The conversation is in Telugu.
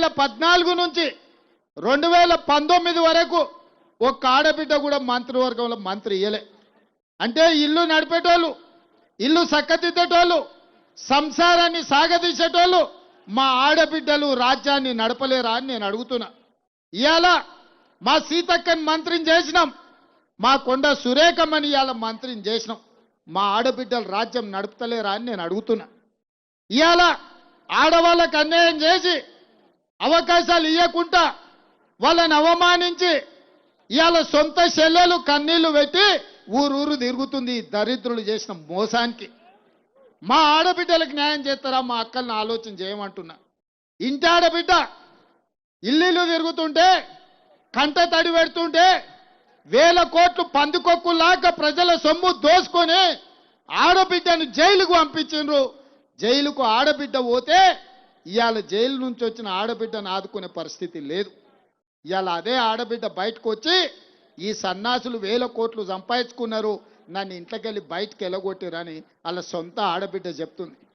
2014 నుంచి 2019 వరకు ఒక్క ఆడబిడ్డ కూడా మంత్రివర్గంలో మంత్రి ఇయ్యలే. అంటే ఇల్లు నడిపేటోళ్ళు, ఇల్లు చక్కదిద్దేటోళ్ళు, సంసారాన్ని సాగదీసేటోళ్ళు మా ఆడబిడ్డలు రాజ్యాన్ని నడపలేరా అని నేను అడుగుతున్నా. ఇవాళ మా సీతక్కని మంత్రిని చేసినాం, మా కొండ సురేఖమ్మని ఇవాళ మంత్రిని చేసినాం. మా ఆడబిడ్డలు రాజ్యం నడుపుతలేరా అని నేను అడుగుతున్నా. ఇవాళ ఆడవాళ్ళకు అన్యాయం చేసి అవకాశాలు ఇవ్వకుండా వాళ్ళని అవమానించి ఇవాళ సొంత చెల్లెలు కన్నీళ్లు పెట్టి ఊరూరు తిరుగుతుంది దరిద్రులు చేసిన మోసానికి. మా ఆడబిడ్డలకు న్యాయం చేస్తారా? మా అక్కల్ని ఆలోచన చేయమంటున్నా. ఇంటి ఆడబిడ్డ ఇల్లు తిరుగుతుంటే కంట తడి పెడుతుంటే 1000 కోట్లు పందికొక్కులాగా ప్రజల సొమ్ము దోసుకొని ఆడబిడ్డను జైలుకు పంపించిండ్రు. జైలుకు ఆడబిడ్డ పోతే ఇవాళ జైలు నుంచి వచ్చిన ఆడబిడ్డను ఆదుకునే పరిస్థితి లేదు. ఇవాళ అదే ఆడబిడ్డ బయటకు వచ్చి ఈ సన్నాసులు 1000 కోట్లు సంపాదించుకున్నారు, నన్ను ఇంట్లోకెళ్ళి బయటకు వెళ్ళగొట్టిరని వాళ్ళ సొంత ఆడబిడ్డ చెప్తుంది.